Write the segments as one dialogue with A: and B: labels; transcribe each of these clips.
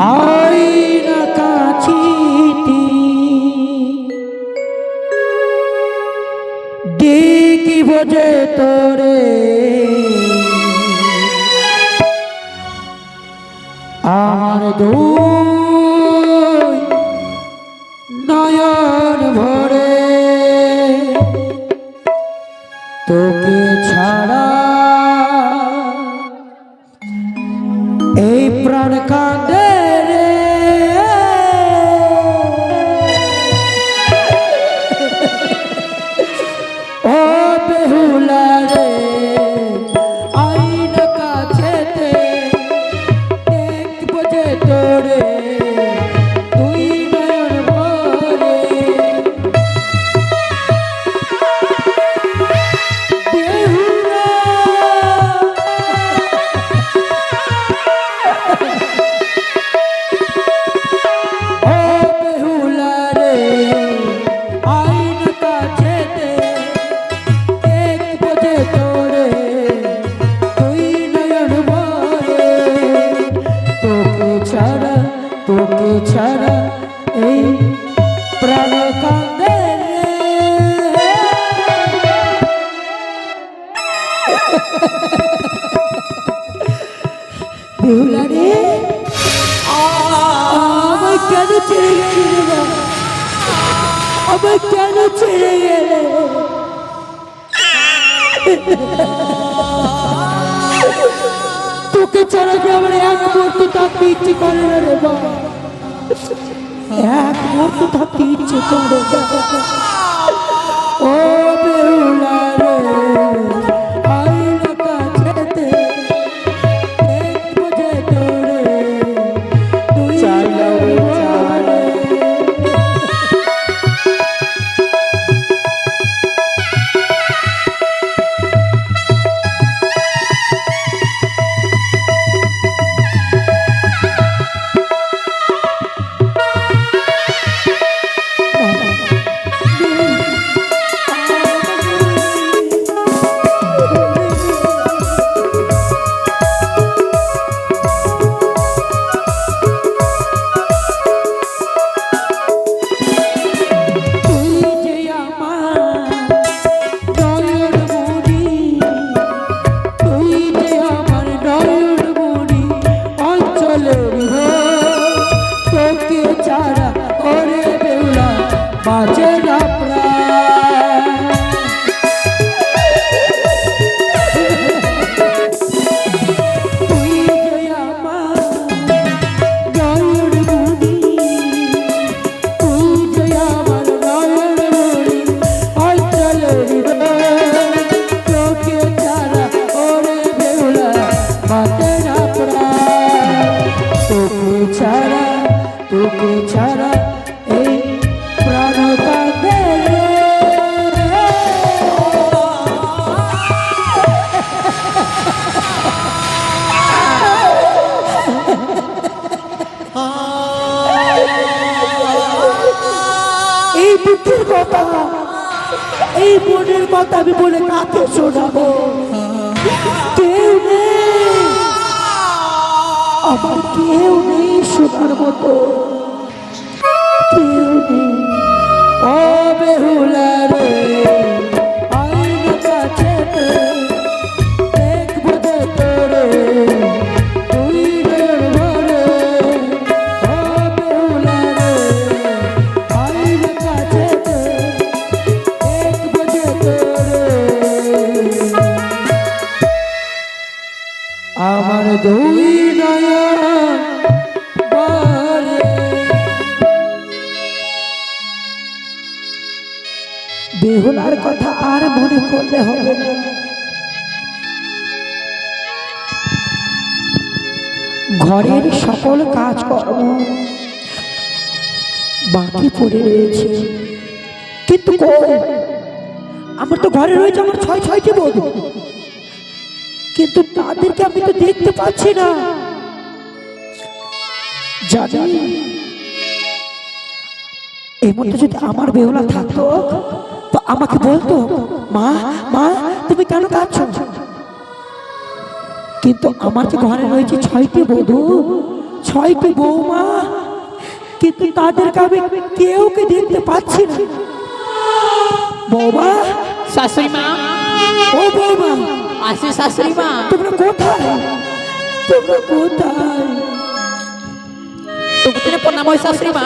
A: আইনা কাছিতি দেখিব যে তোরে আমার দুই নয়ন ভরে তোকে ছাড়া এই প্রাণ কাঁদে রে ও বেহুলা রে আইন কাছেতে দেখব যে তোরে তুই নয়ন ভরে বেহুলা ও বেহুলা রে আইন কাছেতে দেখব যে তোরে তুই নয়ন ভরে তোকে ছাড়া এই প্রাণ কাঁদে রে বেহুলা রে আমায় কেন ছেড়ে গেলি রে বাবা আমায় কেন ছেড়ে গেলে তোকে ছাড়া যে আমার এক মুহূর্ত থাকতে ইচ্ছে করে না রে বাবা এক মুহূর্ত থাকতে ইচ্ছে করে ও বেহুলা রে আইনা কাছেতে দেখব যে তোরে তুই ভরে বাজে না প্রাণ তুই যে আমার নয়ন মণি তুই যে আমার নয়ন মণি অঞ্চলের তোকে ছাড়া ওরে বেহুলা বাজে না প্রাণ তোকে ছাড়া এই প্রাণ কাঁদে রে এই বুকের কথা এই মনের কথা আমি বলে কাকে শোনাবো কেউ নেই আমার কেউ নেই শোনার মতো কেউ নেই ও বেহুলা রে আইন কাছেতে দেখব যে তোরে তুই নয়ন ভরে ও বেহুলা রে আইন কাছেতে দেখব যে তোরে আমার দুই নয়ন ভরে বেহুলার কথা আর মনে করলে হবে না ঘরের সকল কাজকর্ম বাকি পড়ে রয়েছে কিন্তু আমার তো ঘরে রয়েছে আমার ছয়টি বধূ কিন্তু তাদেরকে আমি তো দেখতে পাচ্ছি না জানি এই মধ্যে যদি আমার বেহুলা থাকতো তো আমাকে বলতো মা মা তুমি কেন কাঁদছো কিন্তু আমার যে ঘরে রয়েছে 6টি বধূ ছয়টি বৌমা, কিন্তু তাদেরকে আমি কেউকে দেখতে পাচ্ছি না। বৌমা,
B: শাশুড়ি মা,
A: ও বৌমা,
B: আসি শাশুড়ি মা।
A: তোমরা কোথায়? তোমরা কোথায়?
B: তোমাদের প্রণাম হয় শাশুড়ি মা।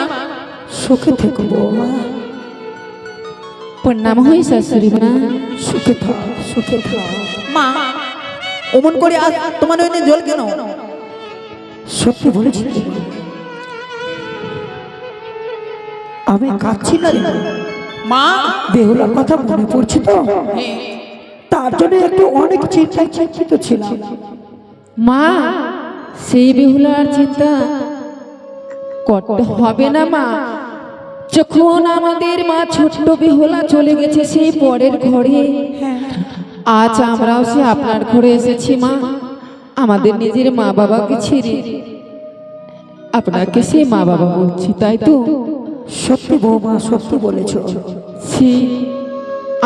A: সুখে থেকো বৌমা,
C: প্রণাম হই শাশুড়ি মা।
A: সুখে থাক, সুখে থাক।
B: মা, অমন করে আজ তোমার ওই জল কেন?
A: সত্যি বলেছি বৌমা। আমি কাঁদছি না রে
B: মা,
A: বেহুলার কথা মনে পড়ছে তো,
B: হ্যাঁ,
A: তার জন্য একটু অনেক চিন্তায় চিন্তিত ছিলাম।
C: মা, সেই বেহুলার চিন্তা করতে হবে না মা। যখন আমাদের মা ছোট্ট বেহুলা চলে গেছে সেই পরের ঘরে, আজ আমরাও সে আপনার ঘরে এসেছি মা। আমাদের নিজের মা বাবাকে ছেড়ে আপনাকে সে মা বাবা বলছি, তাই তো?
A: সত্যি বৌমা, সত্যি বলেছ।
C: সে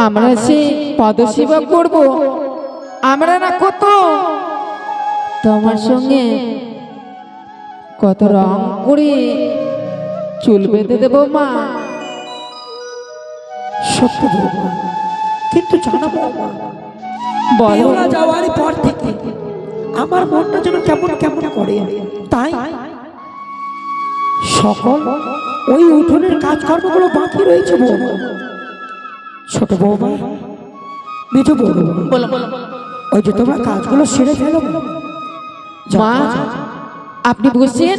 C: আমরা সে পদসেবা করব, আমরা না কত তোমার সঙ্গে কত রং করে চুল বেঁধে দেব মা।
A: সত্যি বৌমা, কিন্তু জানো বৌমা,
C: বলো
A: বেহুলা যাওয়ার পর থেকে আমার মনটা যেন কেমন কেমন করে। তাই সকল ওই উঠোনের কাজকর্মগুলো বাকি রয়েছে বৌমা। ছোট বৌমা, মেজ বৌমা,
B: বলো বলো।
A: ওই যে তোমরা কাজগুলো সেরে ফেলো
C: মা, আপনি বুঝছেন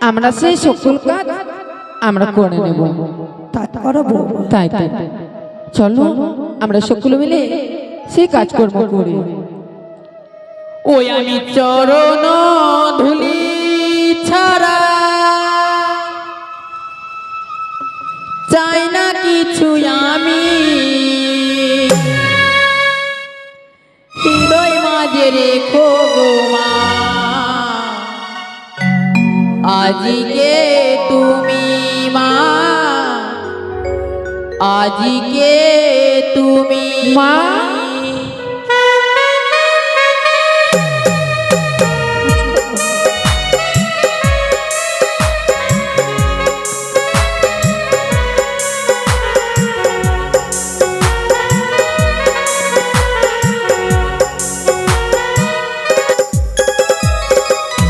C: আমরা সেই সকল কাজ আমরা করে নেব,
A: তা করো বৌমা।
C: তাই তো চলো আমরা সকলে মিলে সেই কাজকর্ম করি।
B: ওই আমি চরণ ধুলি ছাড়া চাই না কিছু আমি, হৃদয় মাঝে রেখো গো মা। আজকে তুমি মা, আজকে তুমি
C: মা,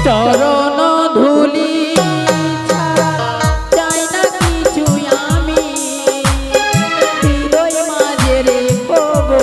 B: চরণ ধুলি ছাড়া চাই না কিছু আমি, হৃদয় মাঝে রেখো গো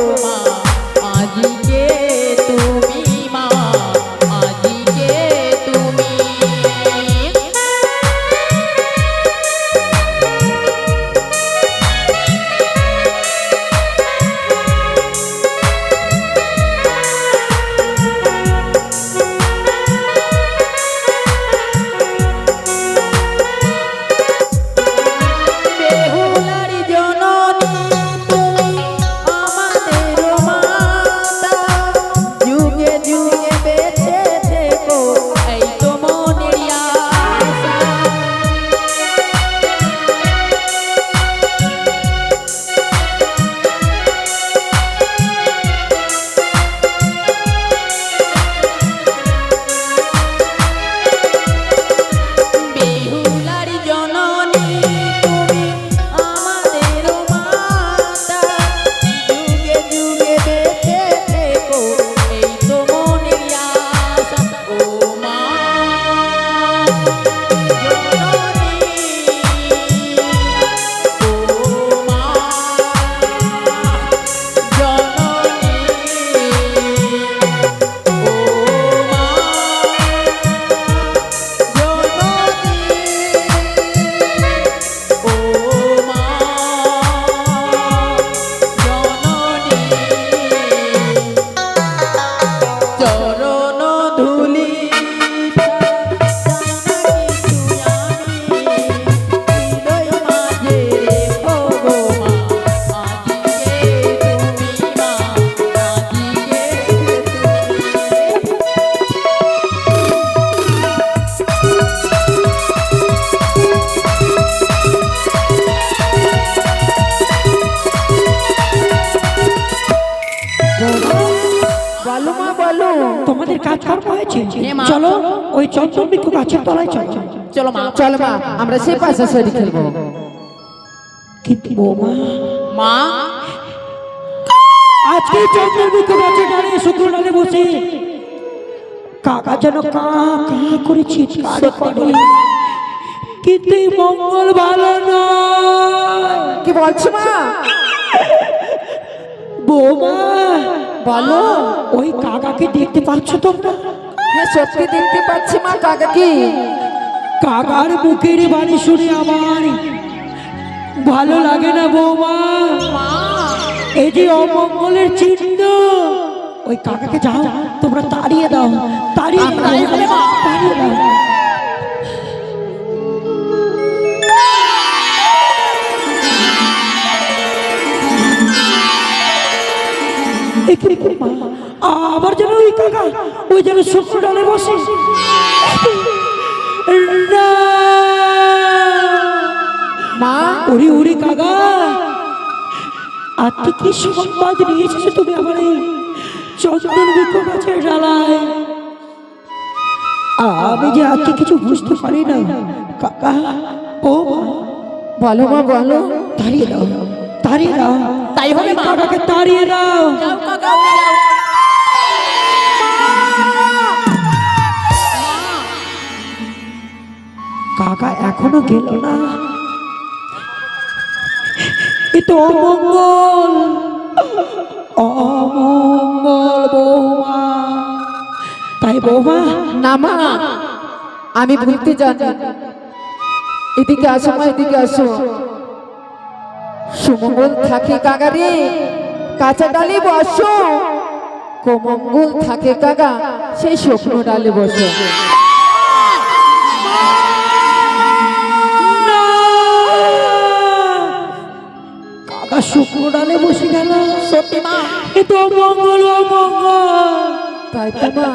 A: কাজকর্ম হয়েছে চলো ওই চঞ্চল বৃক্ষ গাছের তলায় চলো।
B: চলো মা।
C: চলো মা আমরা সেই পাশাপাশি খেলবো।
A: কিন্তু বৌমা
B: মা
A: আজকে চঞ্চল বৃক্ষ গাছের ডালে শুকনো ডালে বসে কাকা যেন কা কা করে চিৎকার করে, কিন্তু এই মঙ্গল ভালো নয়।
C: কি বলছো মা?
A: বৌমা
C: বলো।
A: ওই কাকাকে দেখতে পাচ্ছ তোমরা?
C: হ্যাঁ সত্যি দেখতে পাচ্ছি মা কাকাকে।
A: কাকার মুখের বাণী শুনে আমার ভালো লাগে না বৌমা। এই যে অমঙ্গলের চিহ্ন, ওই কাকাকে যাও তোমরা তাড়িয়ে দাও, তাড়িয়ে দাও, তাড়িয়ে দাও। আবার যেন ওই কাকা ওই যেন শুকনো ডালে বসে। না!
C: মা
A: ওরে ওরে কাকা, আজকে কি সংবাদ নিয়ে এসেছো তুমি আমার এই চন্দন বৃক্ষ গাছের ডালায়? আমি যে আজকে কিছু বুঝতে পারি না কাকা। ও মা,
C: বলো মা বলো।
A: তাড়িয়ে দাও, তাড়িয়ে দাও,
B: তাই হবে মা।
A: কাকাকে তাড়িয়ে দাও।
B: যাও কাকা উড়ে যাও।
A: কাকা এখনো গেল না, এ তো অমঙ্গল, অমঙ্গল বৌমা। তাই বৌমা
C: না মা আমি ভুলতে জানি। এদিকে আসো মা, এদিকে আসো। সুমঙ্গল থাকে কাকা রে কাঁচা ডালে বসো, কোমঙ্গল থাকে কাকা সেই শুকনো ডালে বসো।
A: কাকা শুকনো ডালে বসে গেল।
B: সত্যি মা।
A: এ তো অমঙ্গল, অমঙ্গল।
C: তাই তো মা।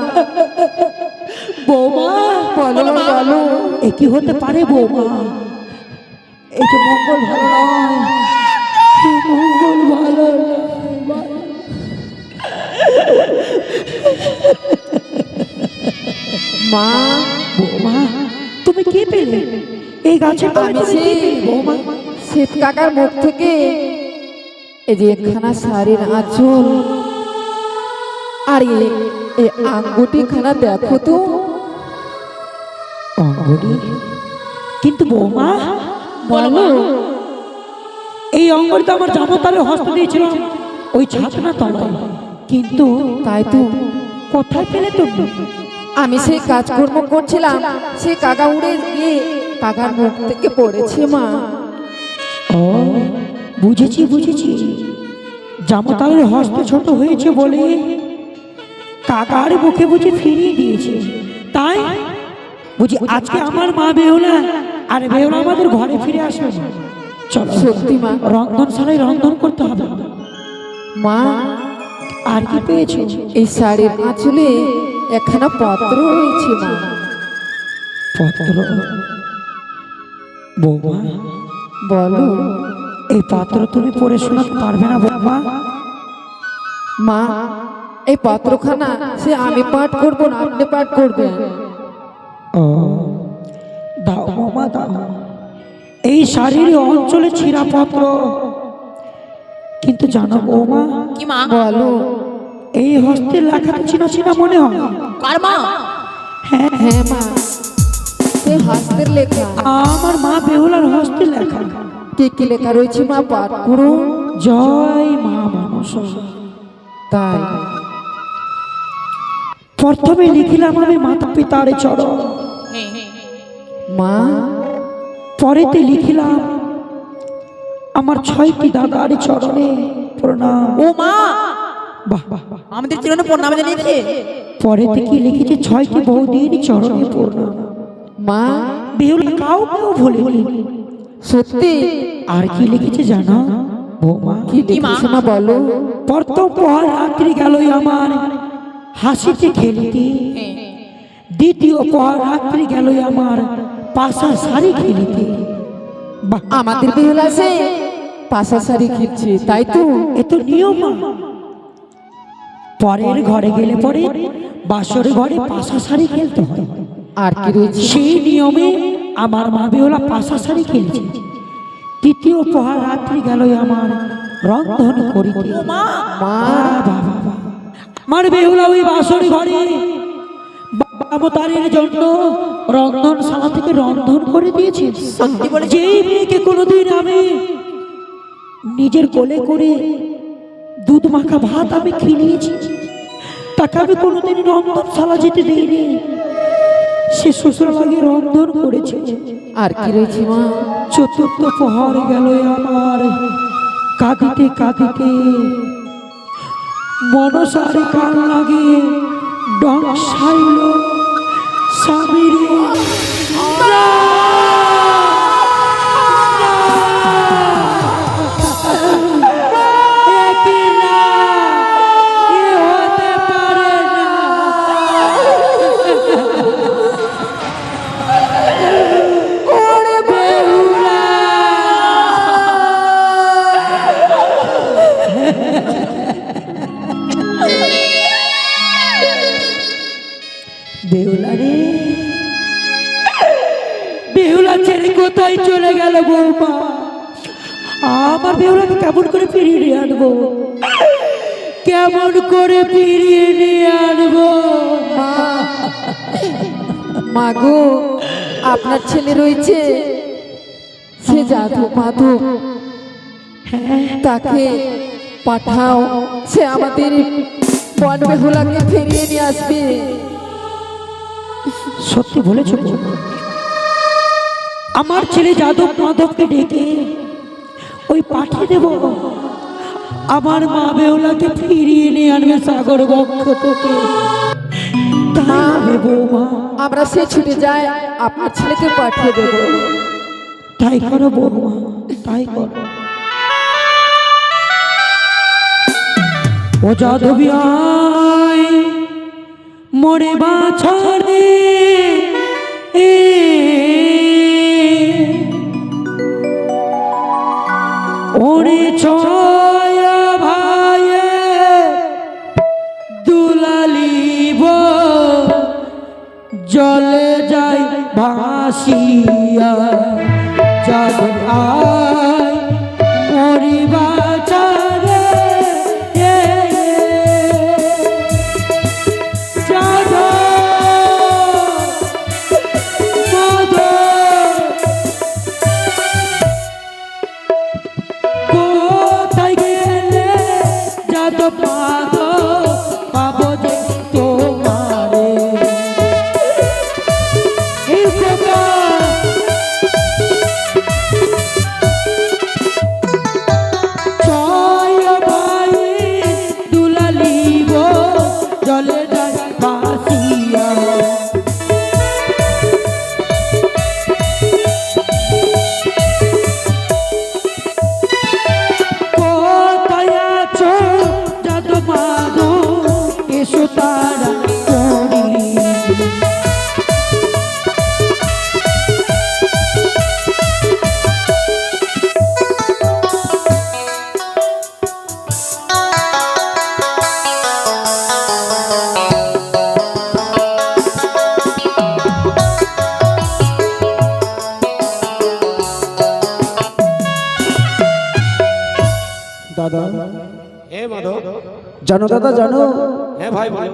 A: বৌমা
C: বলো বলো।
A: এ কি হতে পারে বৌমা? এই যে মঙ্গল ভালো নয়, এই মঙ্গল ভালো নয়।
C: মা
A: বৌমা তুমি কি পেলে এই গাছের তলায়? তুমি কি পেলে বৌমা?
C: শীত কাকার মুখ থেকে এই যে একখানা শাড়ির আঁচল আর এই আঙ্গুটি খানা দেখো তো।
A: অঙ্গটি? কিন্তু বৌমা
C: বলো।
A: এই অঙ্গটি তো আমার জামাতারে হস্ত দিয়েছিলাম ওই ছাতনা তলায়, কিন্তু
C: তাই তো
A: কোথায় পেলে তুমি?
C: আমি সেই কাজকর্ম করছিলাম, সেই কাকা উড়ে গিয়ে কাকার মুখ থেকে পড়েছে মা।
A: ও বুঝেছি বুঝেছি, জামাতারের হস্ত ছোট হয়েছে বলে কাকার মুখে বুঝে ফিরিয়ে দিয়েছে। তাই বুঝি আজকে আমার মা বেহুলা আর বেহুলা আমাদের ঘরে ফিরে আসবে। চলো
C: সত্যি মা।
A: রন্ধনশালায় রন্ধন করতে হবে।
C: মা
A: আর কি পেয়েছো?
C: এই শাড়ির আঁচলে একখানা পত্র রয়েছে মা।
A: পত্র? বৌমা
C: বলো।
A: এই পত্র তুমি পড়ে শোনাতে পারবে না বৌমা?
C: মা এই পত্রখানা সে আমি পাঠ করবো না, আপনি পাঠ করবেন।
A: ও দাও বৌমা দাও। এই শাড়ির অঞ্চলে ছিঁড়া পত্র, কিন্তু জানো বৌমা
B: কি মা?
C: বলো।
A: এই হস্তের লেখাটা চিনা চিনা মনে হয়।
B: কার মা?
C: হ্যাঁ মা সে হস্তের লেখা।
A: আমার মা বেহুলার হস্তের লেখা।
C: কি কি লেখা রয়েছে মা পাঠ করুন।
A: জয় মা মনসা।
C: তাই
A: প্রথমে লিখিলাম আমি মাতা পিতার চরণ,
C: মা
A: পরেতে লিখিলাম আমার 6টি দাদার চরণে প্রণাম।
B: ও মা
A: বাহ বাহ বাহ।
B: আমাদের চিরনে প্রণাম জানিয়েছে।
A: পরেতে কি লিখেছে 6টি বৌদির চরণে প্রণাম।
C: মা
A: বেহুলা কাউকেও ভুলেনি।
C: সত্যি?
A: আর কি লিখেছে জানো বৌমা?
C: কি লিখেছে মা বলো।
A: প্রথম পর রাত্রি গেল আমার হাসিতে খেলিতে, দ্বিতীয় পর রাত্রি গেল আমার পাশা শাড়ি খেলিতে। বাহ,
C: আমাদের বেহুলা সে পাশা শাড়ি খিচ্ছে, তাই তো?
A: এ তো নিয়ম। পরের ঘরে গেলে পরে বাসর ঘরে পাশা শাড়ি খেলতে হয়।
C: আর কি রয়েছে?
A: সেই নিয়মে আমার মা বেহুলা পাশা শাড়ি খেলছে। তৃতীয় প্রহার রাত্রি গেল আমার রন্ধন করিতে। বাবা, আমার বেহুলা ওই বাসর ঘরে বামতারের জন্য রন্ধনশালা থেকে রন্ধন করে দিয়েছে। যেই মেয়েকে কোনোদিন আমি নিজের কোলে করে দুধ মাখা ভাত আমি খিলিয়েছি, তাকে আমি কোনোদিন রন্ধনশালা যেতে দিইনি। সে শ্বশুর লাগে রন্ধন করেছে।
C: আর কি রয়েছে মা?
A: চতুর্থ প্রহর গেল আমার কাঁদিতে কাঁদিতে মনসারে কান লাগে ডং সাইল স্বামীরে বেহুলা রে, বেহুলা ছেড়ে কোথায় চলে গেল বৌমা? আমার বেহুলাকে কেমন করে ফিরিয়ে নিয়ে আনবো? কেমন করে ফিরিয়ে নিয়ে আনবো?
C: মা গো, আপনার ছেলে রয়েছে, সে যাদব মাধব, তাকে পাঠাও, সে আমাদের বন বেহুলাকে ফিরিয়ে নিয়ে আসবে।
A: সত্যি বলেছ বৌমা। আমার ছেলে যাদব মাধবকে ডেকে ওই পাঠিয়ে দেব। আমার মা বেহুলাকে ফিরিয়ে নিয়ে আনবে সাগর বক্ষ থেকে। তাই হবে বৌমা।
C: আমরা সে ছুটে যাই, আপনার ছেলেকে পাঠিয়ে দেব।
A: তাই করো বৌমা, তাই করো। ও যাদবী আয় মোরে বাছারে, ওরে ছয়া ভাইয়ে দুলালিব জলে যাই ভাসিয়া। যাদব আয় মোরে বাছারে,
B: দাদা,
D: হ্যাঁ মাধব।
B: জানো দাদা, জানো
D: হ্যাঁ ভাই বলো।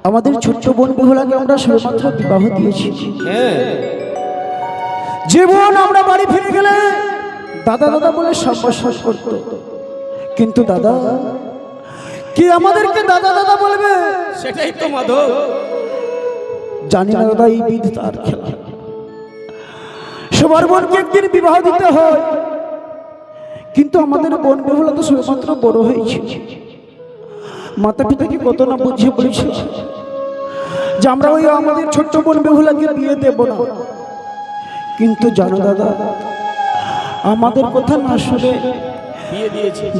B: আমাদের ছোট্ট বোন বেহুলাকে আমরা শুধুমাত্র বিবাহ দিয়েছি।
D: হ্যাঁ,
B: জীবন আমরা বাড়ি ফিরে গেলে দাদা দাদা বলে সম্ভাষণ করত, কিন্তু দাদা কি আমাদেরকে দাদা দাদা বলবে?
D: সেটাই তো মাধব।
B: জানি না দাদা, এই বিধি তার খেলা। সবার বোনকে একদিন বিবাহ দিতে হয়, কিন্তু আমাদের বোন বেহুলা তো শুধুমাত্র বড় হয়েছে। মাতা পিতাকে কত না বুঝিয়ে বলেছে যে আমরা ওই আমাদের ছোট্ট বোন বেহুলাকে বিয়ে দেব না, কিন্তু জানো দাদা, আমাদের কথা না শুনে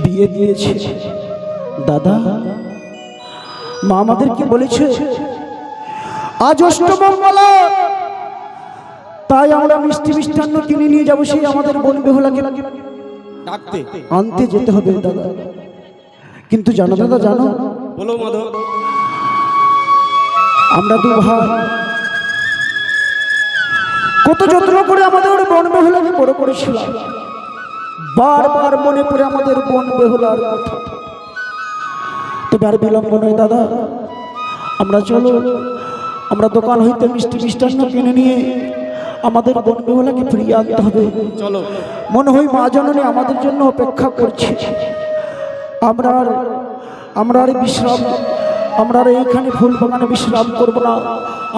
B: বিয়ে দিয়েছে। দাদা, মা আমাদেরকে বলেছে আজ অষ্টমঙ্গলা, তাই আমরা মিষ্টি মিষ্টান্ন কিনে নিয়ে যাবো সেই আমাদের বোন বেহুলাকে
D: ডাকতে
B: আনতে যেতে হবে দাদা। কিন্তু জানো দাদা, জানো
D: বলো মাধব।
B: আমরা দু ভাই কত যত্ন করে আমাদের বন বেহুলাকে বড় করেছিলাম, বারবার মনে পড়ে আমাদের বন বেহুলার কথা। তবে আর বিলম্ব নয় দাদা, আমরা চলো, আমরা দোকান হইতে মিষ্টি মিষ্টান্ন কিনে নিয়ে আমাদের বন বেহুলাকে ফিরিয়ে আনতে হবে।
D: চলো।
B: মনে হয় মা জননী আমাদের জন্য অপেক্ষা করছে। আমরা আর বিশ্রাম, আমরা আর এইখানে ফুল বাগানে বিশ্রাম করব না,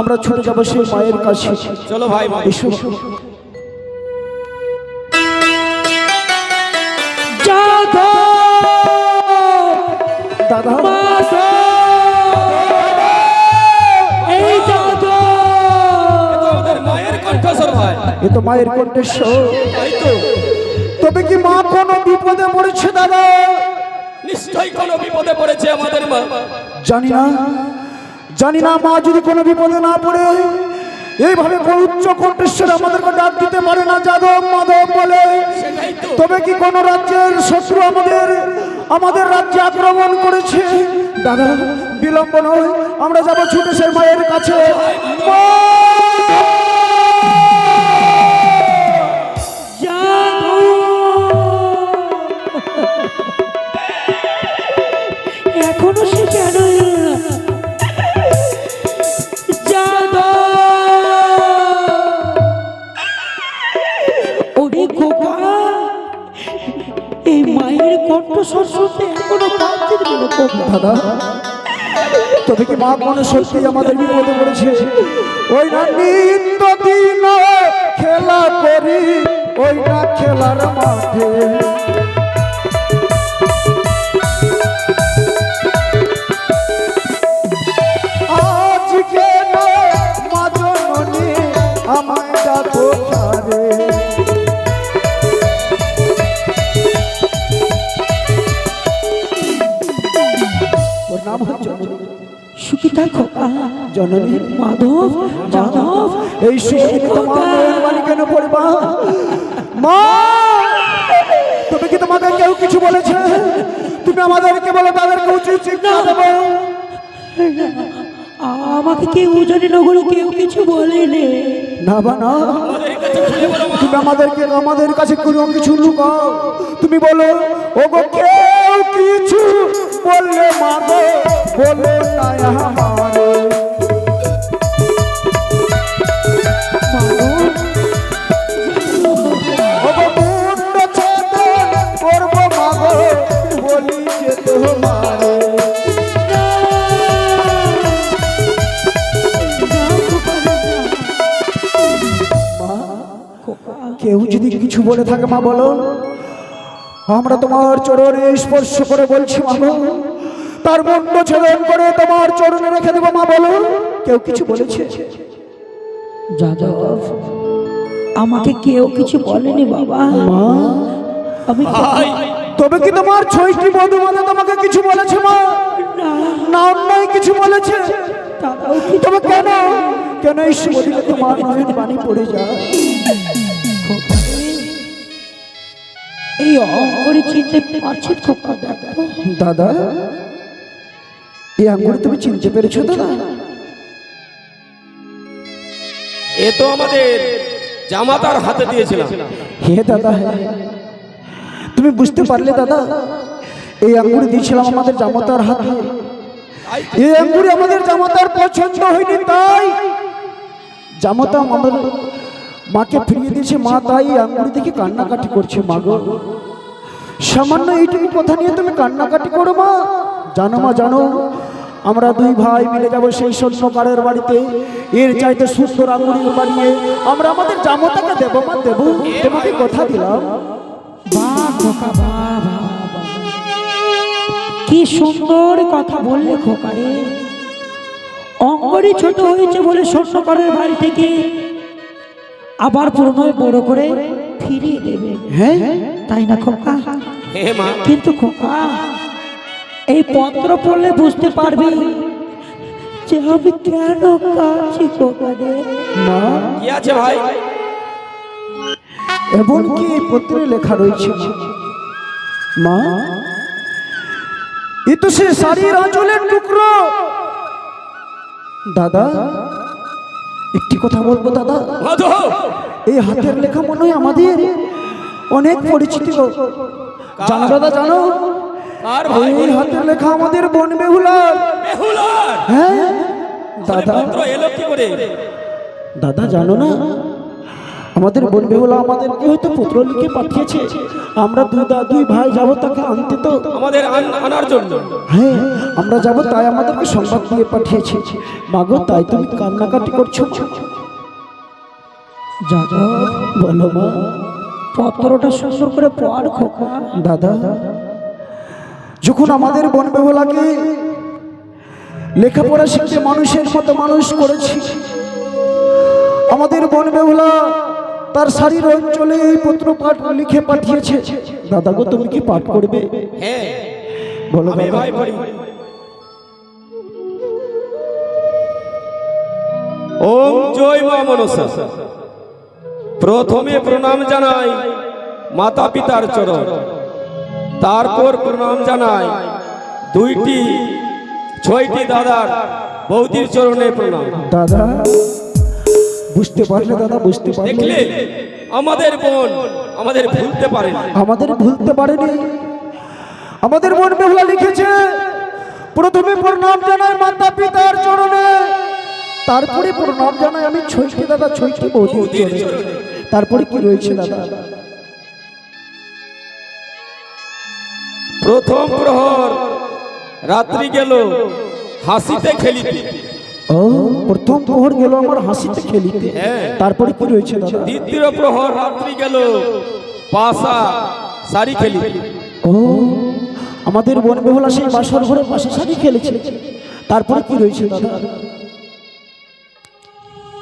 B: আমরা ছুটে যাবো সেই মায়ের কাছে।
D: চলো ভাই ভাই।
B: এসো। দাদা
A: এই যাদব,
D: আমাদের মায়ের কণ্ঠস্বর ভাই।
B: এ তো মায়ের কণ্ঠস্বর।
D: তাই তো,
B: তবে কি মা কোনো বিপদে পড়েছে দাদা?
D: নিশ্চয়ই কোনো বিপদে পড়েছে আমাদের মা।
B: জানি না মা যদি কোনো বিপদে না পড়ে এইভাবে উচ্চ কণ্ঠস্বর আমাদেরকে ডাক দিতে পারে না, যাদব মাধব বলে।
D: সেটাই তো।
B: তবে কি কোন রাজ্যের শত্রু আমাদের রাজ্যে আক্রমণ করেছে? দাদা বিলম্ব নয়, আমরা যাবো ছুটে সেই মায়ের কাছে। মা!
A: এখনো সে কেন এলো না? যাদব! ওরে খোকা, এই মায়ের কণ্ঠস্বর শুনতে এখনো কাঁদছিস কেন খোকা?
B: দাদা তবে কি মা কোনো সত্যি আমাদের বিপদে পড়েছে? ওই না নিত্য দিন খেলা করি, ওই না খেলার মাঠে আজকে না মা জননী আমায় ডাকো রে। ওর নাম হচ্ছে
A: সুখিতা খোকা,
B: জননী।
A: মাধব, যাদব,
B: এই সুখী তোমার বাড়ি কেন পড়বা? মা তবে কি তোমাকে কেউ কিছু বলেছে? তুমি আমাদেরকে বলো, তাদেরকে উচিত শিক্ষা দেবো।
A: আমাকে কেউ জানে না, কেউ কিছু বলেনি।
B: না বা না, তুমি আমাদের কাছে কোনো কিছু লুকাও। তুমি বলো, ও গো কেউ কিছু বললে মা গো, বলো না আমারে। ও গো মুন্ড ছেদন করবো মা গো, বলি যে তোমারে। কেউ যদি কিছু বলে থাকে মা বলো, আমরা তোমার চরণে স্পর্শ করে বলছি মা গো, তার মুন্ড ছেদন করে তোমার চরণে রেখে দেবো মা বলো। কেউ কিছু বলেছে?
A: যাদব, আমাকে কেউ কিছু বলেনি বাবা।
B: মা
A: আমি
B: তবে কি তোমার ছয়টি বধূ মানে তোমাকে কিছু বলেছে মা? না অন্যায় কিছু বলেছে?
A: তারাও কি
B: তবে কেন এই শুভদিনে তোমার নয়ন পানি পড়ে যায়?
A: এই অঙ্গরে চিনতে পারছি খোকা? দেখো
B: দাদা এই আঙ্গুর তুমি চিনতে পেরেছো দাদা?
D: এ তো আমাদের জামাতার হাতে দিয়েছিলাম।
B: হে দাদা, তুমি বুঝতে পারলে দাদা? এই আঙ্গুর দিয়েছিলাম আমাদের জামাতার হাতে। এই আঙ্গুর আমাদের জামাতার পছন্দ হয়নি, তাই জামাতা আমাদের মাকে ফিরিয়ে দিয়েছে। মা তাই আঙ্গুর দেখে কান্নাকাটি করছে। মা গো, সামান্য এইটুকু কথা নিয়ে তুমি কান্নাকাটি করো মা? জানো মা, জানো আমরা দুই ভাই মিলে যাবো সেই স্বর্ণকারের বাড়িতে। এর চাইতে সুন্দর আঙ্গুর বানিয়ে আমরা আমাদের জামাতাকে দেবো মা, দেবো, তোমাকে কথা দিলাম।
A: বাহ খোকা, বাহ বাহ বাহ, কি সুন্দর কথা বললে খোকা রে। অঙ্গরি ছোট হয়েছে বলে স্বর্ণকারের বাড়ি থেকে আবার পুরনো বড় করে ফিরিয়ে দেবে,
B: হ্যাঁ
A: তাই না খোকা?
D: হে মা,
A: কিন্তু খোকা, এই পত্র পড়লে বুঝতে পারবি যে আমি কেন কাঁদছি খোকা রে।
B: মা,
D: কি আছে ভাই?
B: এমন কি পত্রে লেখা রয়েছে মা? এ তো সে শাড়ির আঁচলের টুকরো। দাদা একটি কথা বলবো দাদা,
D: মাধব,
B: এই হাতের লেখা মনে হয় আমাদের অনেক পরিচিত। জানো দাদা, জানো
D: কার ভাই?
B: এই হাতের লেখা আমাদের বন বেহুলার।
D: বেহুলার?
B: হ্যাঁ
D: তাহলে
B: দাদা,
D: পত্র এলো কি করে?
B: দাদা জানো না, আমাদের বন বেহুলা আমাদেরকে হয়তো পত্র লিখে পাঠিয়েছে। আমরা দুই ভাই যাবো তাকে আনতে। তো
D: আমাদের আনার জন্য?
B: হ্যাঁ আমরা যাব, তাই আমাদেরকে সংবাদ দিয়ে পাঠিয়েছে। মাগো তাই তুমি কান্নাকাটি করছো?
A: যাদব,
B: বলো মা।
A: পত্রটা সুন্দর করে পড় খোকা।
B: দাদা যখন আমাদের বন বেহুলাকে লেখাপড়া শিখতে মানুষের মতো মানুষ করেছি, আমাদের বন বেহুলা তার শাড়ির অঞ্চলে এই পত্র পাঠ লিখে পাঠিয়েছে। দাদা গো তুমি কি পাঠ করবে?
D: হ্যাঁ,
B: বলো
D: আমি
B: দাদা।
D: ভাই পড়ি। ওম জয় মা মনসা। প্রথমে প্রণাম জানাই মাতা পিতার চরণ, তারপর প্রণাম জানাই দুইটি ছয়টি দাদার বৌদির চরণে প্রণাম।
B: দাদা বুঝতে পারলে? দাদা বুঝতে পারলে?
D: দেখলে আমাদের বোন আমাদের ভুলতে পারে না।
B: আমাদের ভুলতে পারেনি। আমাদের বন বেহুলা লিখেছে প্রথমে প্রণাম জানাই মাতা পিতার চরণে, তারপরে প্রণাম জানাই আমি ছয়টি দাদা ছয়টি বৌদির চরণে। তারপরে কি রয়েছে দাদা?
D: প্রথম প্রহর রাত্রি গেল হাসিতে খেলিতে।
B: ও প্রথম প্রহর গেল আমার হাসিতে খেলিতে।
D: হ্যাঁ।
B: তারপরে কি রয়েছে দাদা?
D: দ্বিতীয় প্রহর রাত্রি গেল পাশা সারি খেলিতে।
B: ও আমাদের বন বেহুলা সেই বাসর ঘরে পাশা শাড়ি খেলেছে। তারপরে কি রয়েছে দাদা?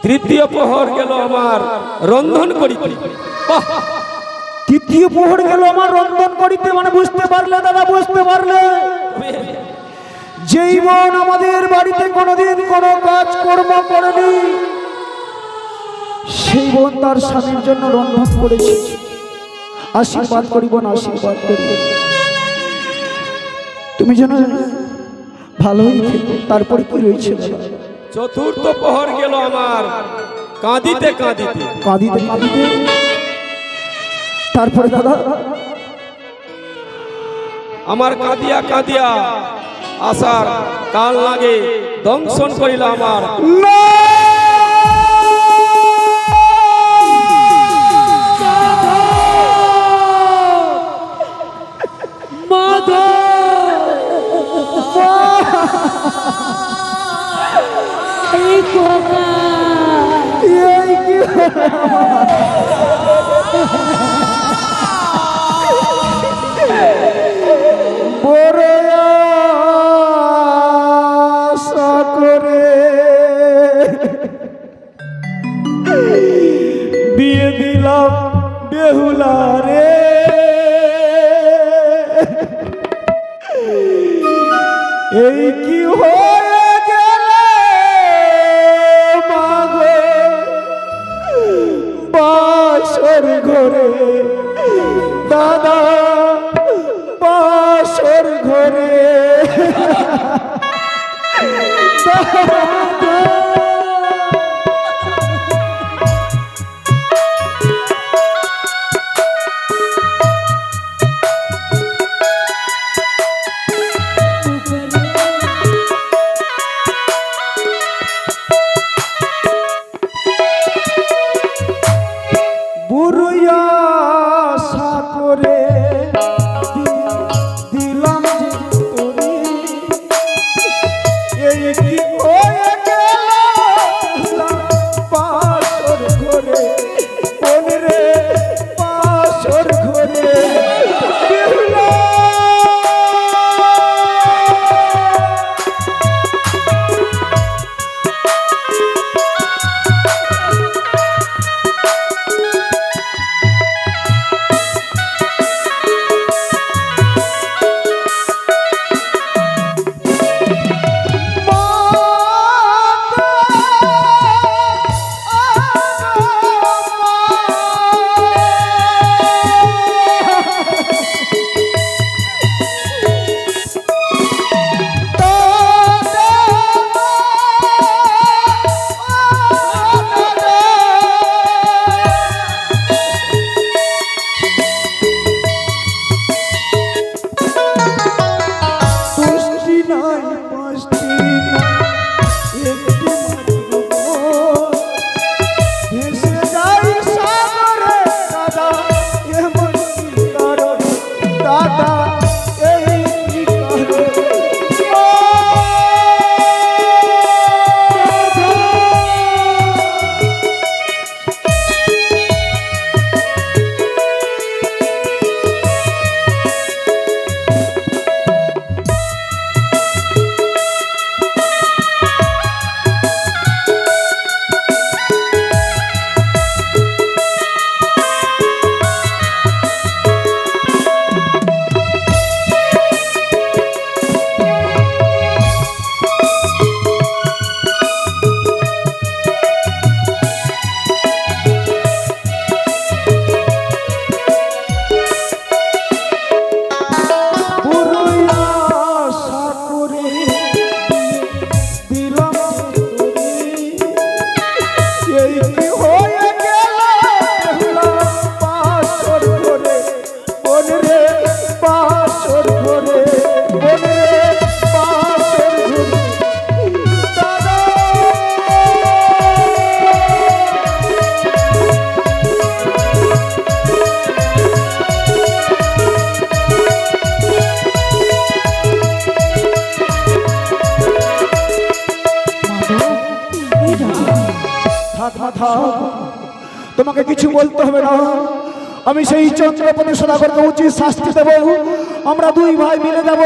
D: তৃতীয় প্রহর গেল আমার রন্ধন করিতে। বাহ!
B: তৃতীয় প্রহর গেল আমার রন্ধন করিতে। মানে বুঝতে পারলে দাদা, বুঝতে পারলে? যেই বোন আমাদের বাড়িতে কোনোদিন কোনো কাজ কর্ম করেনি, সেই বোন তার স্বামীর জন্য রন্ধন করেছে। আশীর্বাদ করিব না, আশীর্বাদ করিব তুমি যেন ভালোই থেকো। তারপরে কি রয়েছে দাদা?
D: চতুর্থ প্রহর গেল আমার কাঁদিতে কাঁদিতে।
B: কাঁদিতে কাঁদিতে। তারপরে দাদা?
D: আমার কাঁদিয়া কাঁদিয়া আসার কাল লাগে দংশন করিল আমার।
A: এই খোকা,
B: এই কি বড় আশা করে বিয়ে দিলাম বেহুলা রে, এই কি হয়ে গেল মাগো বাসর ঘরে দাদা, বাসর ঘরে বুড়িয়া আশা করে দিলাম যে তোরে, এই কি হয়ে গেল বাসর ঘরে কোন রে বাসর ঘরে বেহুলা। তোমাকে কিছু বলতে হবে না, আমি সেই চন্দ্রপতি সদাগরকে উচিত শাস্তি দেব। আমরা দুই ভাই মিলে যাব,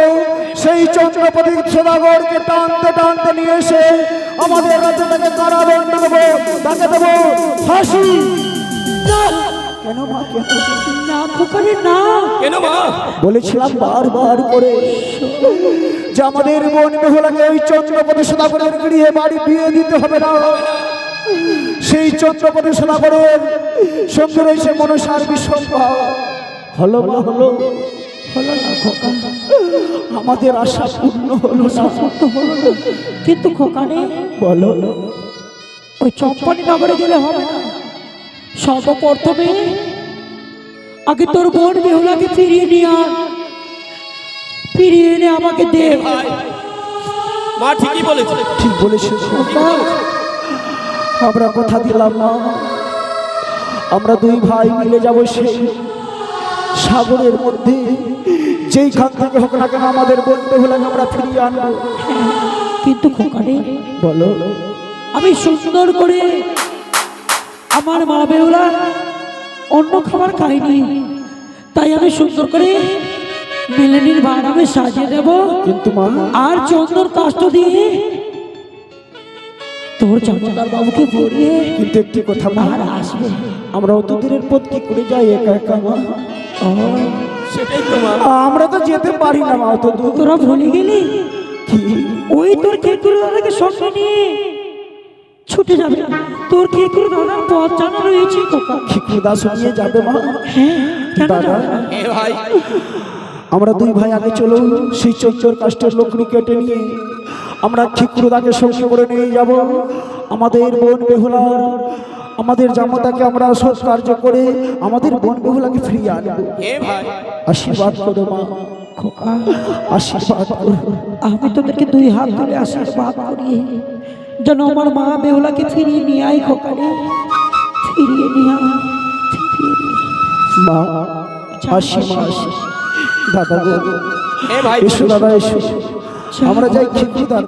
B: সেই চন্দ্রপতি সদাগরকে টানতে টানতে নিয়ে এসে আমাদের রাজ্য থেকে কারাদণ্ড দেবো, তাকে দেবো ফাঁসি। কেন মা, কেন?
A: না খোকারে না,
D: কেন মা?
B: বলেছিলাম বারবার করে যে আমাদের বোন বেহুলাকে ওই চন্দ্রপতি সদাগরের গৃহে বাড়ি বিয়ে দিতে হবে না। সেই চন্দ্রপতি সদাগরের সঙ্গে রয়েছে মনসার বিসম্ভা। হলো মা, হলো
A: হলো না খোকা,
B: আমাদের আশা পূর্ণ হলো না।
A: সফল তো হলো না, কিন্তু খোকারে
B: বলো
A: ওই চম্পানি নগরে গেলে হবে না। সর্বপ্রথমে আগে তোর বোন বেহুলাকে ফিরিয়ে নিয়ে আন, ফিরিয়ে এনে আমাকে দে।
D: ভাই মা ঠিকই বলেছে।
B: ঠিক বলেছে
A: খোকা,
B: আমরা কথা দিলাম না, আমরা দুই ভাই মিলে যাব সেই সাগরের মধ্যে, যেইখান থেকে হোক না কেন আমাদের বোন বেহুলাকে আমরা ফিরিয়ে আনবো।
A: কিন্তু খোকারে
B: বলো
A: আমি সুন্দর করে আমার মা বেহুলা অন্য খাবার খাইনি, তাই আমি সুন্দর করে মেলেনির ভাড় আমি সাজিয়ে দেব।
B: কিন্তু মা,
A: আর চন্দন কাষ্ট দিয়ে তোর জামাতার বাবুকে পড়িয়ে
B: কিন্তু একটি কথা মা,
A: আর আসবে।
B: আমরা অত দূরের পথ কি করে যাই একা একা মা?
A: ও,
D: সেটাই তো মা।
B: আমরা তো যেতে পারি না মা অত দূর।
A: তোরা ভুলে গেলি? ওই তোর খেকুর দাদাকে সঙ্গে নিয়ে ছুটে যাবে। তোর খেকুর দাদার পথ জানা রয়েছে খোকা।
B: খিকুর দাস নিয়ে যাবে মা?
A: হ্যাঁ, কেন
B: দাদা,
A: যাবে না?
D: এ ভাই
B: আমরা দুই ভাই আগে চলো, সেই চোদ্দোর কাষ্টের লকড়ি কেটে নিয়ে আমরা খিকুরদাকে সঙ্গে করে নিয়ে যাব। আমাদের বোন বেহুলা, আমাদের জামাতাকে আমরা সৎকার্য করে আমাদের বোন বেহুলাকে ফিরিয়ে আনবো।
D: এ ভাই
B: আশীর্বাদ করো মা,
A: খোকা,
B: আশীর্বাদ করো।
A: আমি তোদেরকে দুই হাত ধরে আশীর্বাদ করি যেন আমার মা বেহুলাকে ফিরিয়ে নিয়ে আয় খোকা রে, ফিরিয়ে নিয়ে আয়, ফিরিয়ে নিয়ে আয়।
B: মা আসি, মা আসি। দাদা গো,
D: এ ভাই
B: এসো দাদা, এসো, আমরা যাই খিকুরদার।